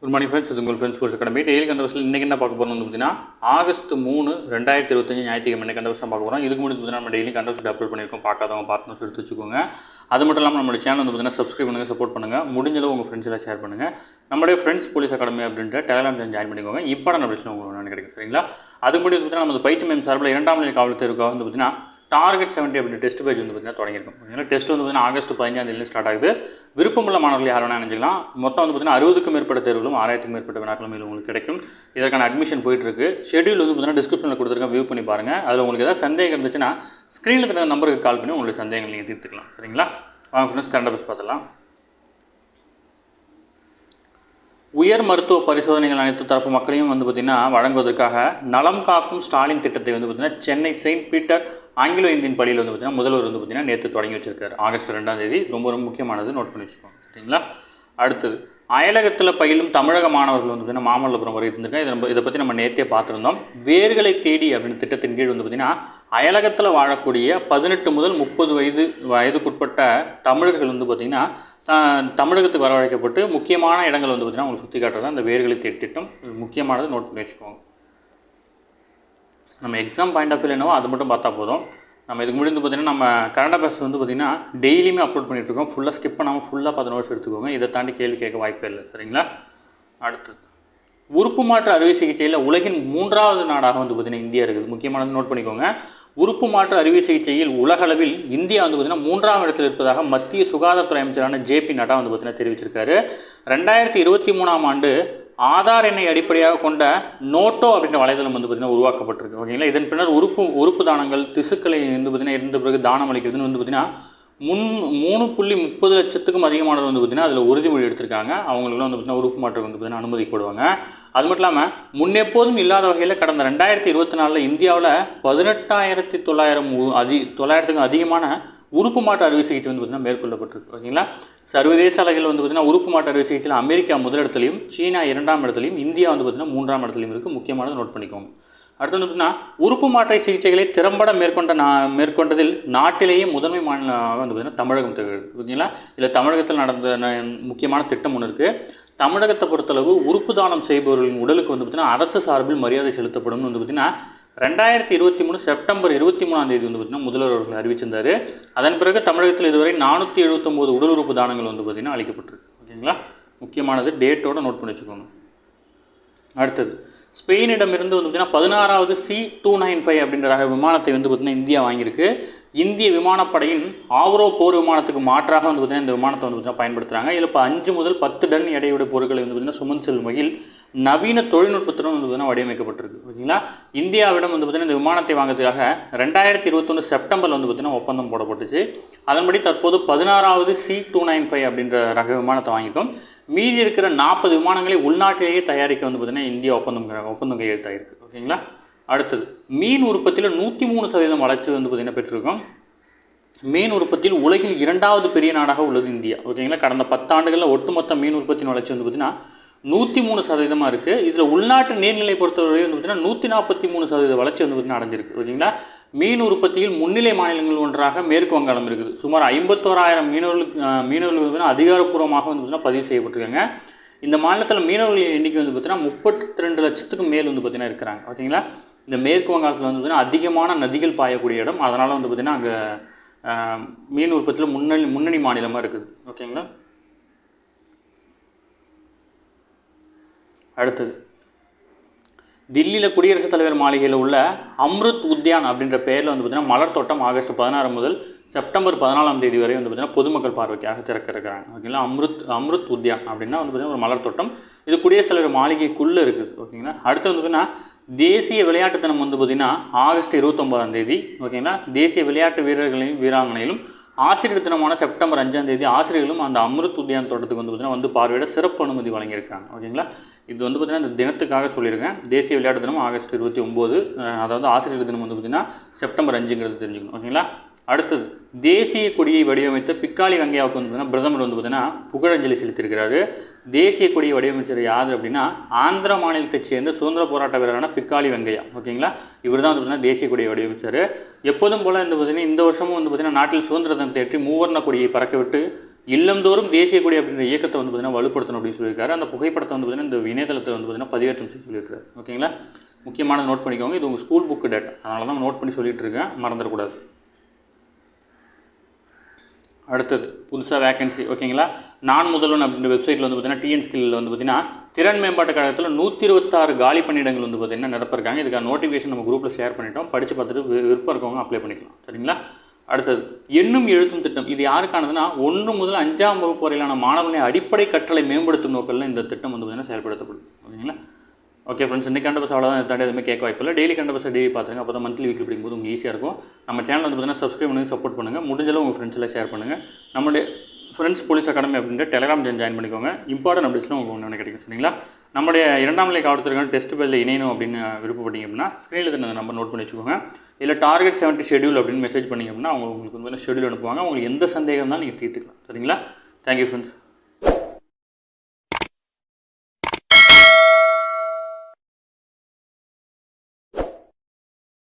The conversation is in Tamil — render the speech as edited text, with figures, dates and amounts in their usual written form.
குட் மார்னிங் ஃப்ரெண்ட்ஸ், இது உங்கள் ஃப்ரெண்ட்ஸ் கோர்ஸ் அகாடமி. டெய்லி கண்டவர்ஸில் இன்றைக்கி என்ன பார்க்க போகிறோம்னு பார்த்தீங்கன்னா ஆகஸ்ட் 3, 2025 ஞாயிற்றுக்கிழமை கண்டவர்ஸ் தான் பார்க்க போகிறோம். இதுக்கு முன்னாடி பார்த்தீங்கன்னா நம்ம டெய்லி கண்டவர்ஸ் அப்லோட் பண்ணியிருக்கோம். பார்க்காதவங்க பார்த்து எடுத்து வச்சுக்கோங்க. அது மட்டும் இல்லாமல் நம்மளோட சேனல் வந்து பார்த்தீங்கன்னா சப்ஸ்கிரைப் பண்ணுங்கள், சப்போர்ட் பண்ணுங்கள். முடிஞ்சளவு உங்கள் ஃப்ரெண்ட்ஸ் எல்லாம் ஷேர் பண்ணுங்கள். நம்மளுடைய ஃப்ரெண்ட்ஸ் போலீஸ் அகாடமி அப்படின்ற டெலிகிராம் சேனல் ஜாயின் பண்ணிக்கோங்க. இப்போ நான் பிரச்சனை உங்களுக்கு கிடைக்கும், சரிங்களா? அதுக்கு முன்னாடி பார்த்தீங்கன்னா நம்ம பயிற்சி மையம் சார்பில் 2ஆம் நிலை காவல் தேர்வுக்காக வந்து பார்த்தீங்கன்னா டார்கெட் 70 அப்படின்ற டெஸ்ட் பேஜ் வந்து பார்த்தீங்கன்னா தொடங்கியிருக்கும். ஓகேங்களா? டெஸ்ட் வந்து பார்த்தீங்கன்னா ஆகஸ்ட் 15 ஸ்டார்ட் ஆகுது. விருப்பமுள்ள மாணவர்கள் யாரும் நினைச்சிக்கலாம். மொத்தம் வந்து பார்த்தீங்கன்னா 60க்கும் மேற்பட்ட தேர்வுகளும் 1000க்கும் மேற்பட்ட வினாக்களும் உங்களுக்கு கிடைக்கும். இதற்கான அட்மிஷன் போயிட்டுருக்கு. ஷெடியூல் வந்து பார்த்தீங்கன்னா டிஸ்கிரிப்ஷனில் கொடுத்துருக்கேன், வியூ பண்ணி பாருங்கள். அதில் உங்களுக்கு ஏதாவது சந்தேகம் இருந்துச்சுன்னா ஸ்க்ரீனில் இருக்கிற நம்பருக்கு கால் பண்ணி உங்களுடைய சந்தேகங்கள் நீங்கள் தீர்த்துக்கலாம், சரிங்களா? வாங்க ஃப்ரெண்ட்ஸ், கரண்ட் அஃபேர்ஸ் பார்த்துலாம். உயர் மருத்துவ பரிசோதனைகள் அனைத்து தரப்பு மக்களையும் வந்து பார்த்திங்கன்னா வழங்குவதற்காக நலம் காக்கும் ஸ்டாலின் திட்டத்தை வந்து பார்த்திங்கன்னா Chennai Saint Peter Anglo Indian பள்ளியில் வந்து பார்த்திங்கன்னா முதல்வர் வந்து பார்த்திங்கன்னா நேற்று தொடங்கி வச்சிருக்காரு. ஆகஸ்ட் 2ஆம் தேதி. ரொம்ப முக்கியமானது, நோட் பண்ணி வச்சுக்கோங்க, சரிங்களா? அடுத்தது, அயலகத்தில் பயிலும் தமிழக மாணவர்கள் வந்து பார்த்திங்கன்னா மாமல்லபுரம் வரை இருந்திருக்காங்க. இதை பற்றி நம்ம நேற்றே பார்த்துருந்தோம். வேர்களை தேடி அப்படின்னு திட்டத்தின் கீழ் வந்து பார்த்திங்கன்னா அயலகத்தில் வாழக்கூடிய 18 முதல் 30 வயதுக்குட்பட்ட தமிழர்கள் வந்து பார்த்திங்கன்னா தமிழகத்துக்கு வரவழைக்கப்பட்டு முக்கியமான இடங்கள் வந்து பார்த்திங்கன்னா உங்களுக்கு சுற்றி காட்டுறது அந்த வேர்களை தேடி திட்டம். முக்கியமானது, நோட் பண்ணி வச்சுக்கோங்க. நம்ம எக்ஸாம் பாயிண்ட் ஆஃப் வியூ என்னவோ அது மட்டும் பார்த்தா போதும். நம்ம இதுக்கு முடிந்து பார்த்திங்கன்னா நம்ம கரண்ட் அஃபேர்ஸ் வந்து பார்த்திங்கன்னா டெய்லியுமே அப்லோட் பண்ணிகிட்ருக்கோம். ஃபுல்லாக ஸ்கிப் பண்ணாமல் ஃபுல்லாக 10 நிமிஷம் எடுத்துக்கோங்க. இதை தாண்டி கேள்வி கேட்க வாய்ப்பே இல்லை, சரிங்களா? அடுத்தது, உறுப்பு மாற்று அறுவை சிகிச்சையில் உலகின் 3வது நாடாக வந்து பார்த்திங்கன்னா இந்தியா இருக்குது. முக்கியமானது, நோட் பண்ணிக்கோங்க. உறுப்பு மாற்று அறுவை சிகிச்சையில் உலகளவில் இந்தியா வந்து பார்த்திங்கன்னா 3ஆம் இடத்தில் இருப்பதாக மத்திய சுகாதாரத்துறை அமைச்சரான ஜே.பி. நட்டா வந்து பார்த்திங்கன்னா தெரிவிச்சிருக்காரு. 2023ஆம் ஆண்டு ஆதார் எண்ணை அடிப்படையாக கொண்ட நோட்டோ அப்படின்ற வலைதளம் வந்து பார்த்திங்கன்னா உருவாக்கப்பட்டிருக்கு. ஓகேங்களா? இதன் பின்னர் உறுப்பு தானங்கள் திசுக்களை வந்து பார்த்திங்கன்னா இருந்த பிறகு தானம் அளிக்கிறதுன்னு வந்து பார்த்திங்கன்னா 3.30 லட்சத்துக்கும் அதிகமானவர் வந்து பார்த்திங்கன்னா அதில் உறுதிமொழி எடுத்திருக்காங்க. அவங்களுக்குலாம் வந்து பார்த்திங்கன்னா உறுப்பு மாற்றம் வந்து பார்த்திங்கன்னா அனுமதிக்கப்படுவாங்க. அது மட்டும் இல்லாமல் முன்னெப்போதும் இல்லாத வகையில் கடந்த 2024 இந்தியாவில் 18,900க்கும் அதிகமான உறுப்பு மாற்று அறுவை சிகிச்சை வந்து பார்த்திங்கன்னா மேற்கொள்ளப்பட்டிருக்கு. ஓகேங்களா? சர்வதேச அளவில் வந்து பார்த்திங்கன்னா உறுப்பு மாற்று அறுவை சிகிச்சையில் அமெரிக்கா முதலிடத்துலையும் சீனா 2ஆம் இடத்துலையும் இந்தியா வந்து பார்த்திங்கன்னா 3ஆம் இடத்துலையும் இருக்குது. முக்கியமானது, நோட் பண்ணிக்கோங்க. அடுத்து வந்து பார்த்திங்கன்னா உறுப்பு மாற்றை சிகிச்சைகளை திறம்பட மேற்கொண்டதில் நாட்டிலேயே முதன்மை மாநிலமாக வந்து பார்த்திங்கன்னா தமிழகம் திகழ்கிறது. ஓகேங்களா? இதில் தமிழகத்தில் நடந்த முக்கியமான திட்டம் ஒன்று இருக்குது. தமிழகத்தை பொறுத்தளவு உறுப்பு தானம் செய்பவர்களின் உடலுக்கு வந்து பார்த்திங்கன்னா அரசு சார்பில் மரியாதை செலுத்தப்படும் வந்து பார்த்திங்கன்னா 2023 செப்டம்பர் 23ஆம் தேதி வந்து பார்த்திங்கன்னா முதல்வர் அவர்கள் அறிவிச்சிருந்தார். அதன் பிறகு தமிழகத்தில் இதுவரை 479 உடல் உறுப்பு தானங்கள் வந்து பார்த்திங்கன்னா அளிக்கப்பட்டிருக்கு. ஓகேங்களா? முக்கியமானது, டேட்டோடு நோட் பண்ணி வச்சுக்கோங்க. அடுத்தது, ஸ்பெயினிடமிருந்து வந்து பார்த்திங்கன்னா 16வது C295 அப்படின்ற ரக விமானத்தை வந்து பார்த்திங்கன்னா இந்தியா வாங்கியிருக்கு. இந்திய விமானப்படையின் ஆவரோ போர் விமானத்துக்கு மாற்றாக வந்து பார்த்திங்கன்னா இந்த விமானத்தை வந்து பார்த்திங்கன்னா பயன்படுத்துகிறாங்க. இதில் இப்போ 5 முதல் 10 டன் எடையுடைய பொருட்களை வந்து பார்த்திங்கன்னா சுமந்து செல்லும் வகையில் நவீன தொழில்நுட்பத்துடன் வந்து பார்த்திங்கன்னா வடிவமைக்கப்பட்டிருக்கு. ஓகேங்களா? இந்தியாவிடம் வந்து பார்த்திங்கன்னா இந்த விமானத்தை வாங்கிறதுக்காக 2021 செப்டம்பரில் வந்து பார்த்திங்கன்னா ஒப்பந்தம் போடப்பட்டுச்சு. அதன்படி தற்போது 16வது C295 அப்படின்ற ரக விமானத்தை வாங்கியிருக்கோம். மீதி இருக்கிற 40 விமானங்களை உள்நாட்டிலேயே தயாரிக்க வந்து பார்த்திங்கன்னா இந்தியா ஒப்பந்தம் கையெழுத்தாயிருக்கு. ஓகேங்களா? அடுத்தது, மீன் உற்பத்தியில் 103% வளர்ச்சி வந்து பார்த்திங்கன்னா பெற்றிருக்கோம். மீன் உற்பத்தியில் உலகில் 2வது பெரிய நாடாக உள்ளது இந்தியா. ஓகேங்களா? கடந்த 10 ஆண்டுகளில் ஒட்டுமொத்த மீன் உற்பத்தியின் வளர்ச்சி வந்து பார்த்திங்கன்னா 103% இருக்குது. இதில் உள்நாட்டு நீர்நிலை பொறுத்தவரை வந்து பார்த்திங்கன்னா 143% வளர்ச்சி வந்து பார்த்திங்கன்னா அடைஞ்சிருக்கு. ஓகேங்களா? மீன் உற்பத்தியில் முன்னிலை மாநிலங்கள் ஒன்றாக மேற்கு வங்காளம் இருக்குது. சுமார் 51,000 மீனவர்கள் வந்து அதிகாரப்பூர்வமாக வந்து பார்த்திங்கன்னா பதிவு செய்யப்பட்டிருக்காங்க. இந்த மாநிலத்தில் மீனவர்கள் எண்ணிக்கை வந்து பார்த்திங்கன்னா 32 லட்சத்துக்கும் மேல் வந்து பார்த்திங்கன்னா இருக்கிறாங்க. ஓகேங்களா? இந்த மேற்கு வங்காளத்தில் வந்து பார்த்திங்கன்னா அதிகமான நதிகள் பாயக்கூடிய இடம். அதனால் வந்து பார்த்திங்கன்னா அங்கே மீன் உற்பத்தியில் முன்னணி மாநிலமாக இருக்குது. ஓகேங்களா? அடுத்தது, தில்லியில் குடியரசுத் தலைவர் மாளிகையில் உள்ள அம்ருத் உத்யான் அப்படின்ற பெயரில் வந்து பார்த்திங்கன்னா மலர் தோட்டம் ஆகஸ்ட் 16 முதல் செப்டம்பர் 14ஆம் தேதி வரை வந்து பார்த்திங்கன்னா பொதுமக்கள் பார்வைக்காக திறக்க இருக்கிறாங்க. ஓகேங்களா? அம்ருத் உத்யான் அப்படின்னா வந்து பார்த்திங்கன்னா ஒரு மலர் தோட்டம். இது குடியரசுத் தலைவர் மாளிகைக்குள்ளே இருக்குது. ஓகேங்களா? அடுத்து வந்து பார்த்திங்கன்னா தேசிய விளையாட்டு தினம் வந்து பார்த்திங்கன்னா ஆகஸ்ட் 29ஆம் தேதி. ஓகேங்களா? தேசிய விளையாட்டு வீரர்களையும் வீராங்கனையிலும் ஆசிரியர் தினமான செப்டம்பர் 5ஆம் தேதி ஆசிரியர்களும் அந்த அம்ருத் உத்யான் தோட்டத்துக்கு வந்து பார்த்திங்கன்னா வந்து பார்வையிட சிறப்பு அனுமதி வழங்கியிருக்காங்க. ஓகேங்களா? இது வந்து பார்த்திங்கன்னா இந்த தினத்துக்காக சொல்லியிருக்கேன். தேசிய விளையாட்டு தினம் ஆகஸ்ட் 29, அதாவது ஆசிரியர் தினம் வந்து பார்த்திங்கன்னா செப்டம்பர் 5ங்கிறது தெரிஞ்சுக்கணும். ஓகேங்களா? அடுத்தது, தேசிய கொடியை வடிவமைத்த பிக்காளி வெங்கையாவுக்கு வந்து பார்த்திங்கன்னா பிரதமர் வந்து பார்த்திங்கன்னா புகழஞ்சலி செலுத்தியிருக்கிறாரு. தேசிய கொடியை வடிவமைச்சர் யார் அப்படின்னா ஆந்திர மாநிலத்தைச் சேர்ந்த சுதந்திர போராட்ட வீரரான பிக்காளி வெங்கையா. ஓகேங்களா? இவர் தான் வந்து பார்த்திங்கன்னா தேசிய கொடியை வடிவமைச்சார். எப்போதும் போல் இந்த பார்த்திங்கன்னா இந்த வருஷமும் வந்து பார்த்திங்கன்னா நாட்டில் சுதந்திர தினத்தை ஏற்றி மூவர்ண கொடியை பறக்க விட்டு இல்லந்தோறும் தேசிய கொடி அப்படின்ற இயக்கத்தை வந்து பார்த்திங்கன்னா வலுப்படுத்தணும் அப்படின்னு சொல்லியிருக்காரு. அந்த புகைப்படத்தை வந்து பார்த்திங்கன்னா இந்த இணையதளத்தை வந்து பார்த்திங்கன்னா பதிவேற்றம் செய்ய சொல்லியிருக்காரு. ஓகேங்களா, முக்கியமான நோட் பண்ணிக்கோங்க. இது உங்கள் ஸ்கூல் புக்கு டேட்டா, அதனால தான் நோட் பண்ணி சொல்லிட்டு இருக்கேன், மறந்துடக்கூடாது. அடுத்தது புதுசாக வேகன்சி. ஓகேங்களா, நான் முதல்வன் அப்படின்ற வெப்சைட்டில் வந்து பார்த்திங்கன்னா டிஎன் ஸ்கில்லில் வந்து பார்த்திங்கன்னா திறன் மேம்பாட்டு கழகத்தில் 126 காலி பணியிடங்கள் வந்து பார்த்திங்கன்னா நிரப்பிருக்காங்க. இதுக்கான நோட்டிஃபிகேஷன் நம்ம குரூப்பில் ஷேர் பண்ணிட்டோம். படித்து பார்த்துட்டு விருப்பம் இருக்கவங்க அப்ளை பண்ணிக்கலாம். சரிங்களா. அடுத்தது எண்ணும் எழுத்தும் திட்டம். இது யாருக்கானதுன்னா 1 முதல் 5ஆம் வகுப்பு வரையிலான மாணவர்களின் அடிப்படை கற்றலை மேம்படுத்தும் நோக்கில் இந்த திட்டம் வந்து பார்த்திங்கன்னா செயல்படுத்தப்படும். ஓகேங்களா. ஓகே ஃப்ரெண்ட்ஸ், இன்றைக்கி கண்டபஸ் அவ்வளோதான். தாண்டி எதுவுமே கேட்க வாய்ப்பில்லை. டெய்லி கண்டபஸ் டெய்லி பார்த்துருங்க. அப்போ தான் மந்த்லி வீக்லி படிக்கும்போது உங்களுக்கு ஈஸியாக இருக்கும். நம்ம சேனல் வந்து பார்த்திங்கன்னா சப்ஸ்கிரைப் பண்ணி சப்போர்ட் பண்ணுங்கள். முடிஞ்சளவு உங்கள் ஃப்ரெண்ட்ஸில் ஷேர் பண்ணுங்கள். நம்மளுடைய ஃப்ரெண்ட்ஸ் போலீஸ் அகாடமி அப்படின்ற டெலிகிராம் ஜாயின் பண்ணிக்கோங்க. இம்பார்ட்டன்ட் அப்டேட்ஸ்லாம் உங்களுக்கு ஒன்று கிடைக்கும். சரிங்களா. நம்மளுடைய 2ஆம் நிலை காவல்துறைக்கான டெஸ்ட் பேரில் இணையணும் அப்படின்னு விருப்பப்பட்டீங்க அப்படின்னா ஸ்க்ரீனில் இருந்த நம்பர் நோட் பண்ணி வச்சுக்கோங்க. இல்லை டார்கெட் 70 ஷெடியூல் அப்படின்னு மெசேஜ் பண்ணிங்க அப்படின்னா உங்களுக்கு வந்து ஷெடியூல் அனுப்புவாங்க. உங்களுக்கு எந்த சந்தேகம் தான் நீங்கள் தீர்த்துக்கலாம். சரிங்களா. Thank you friends.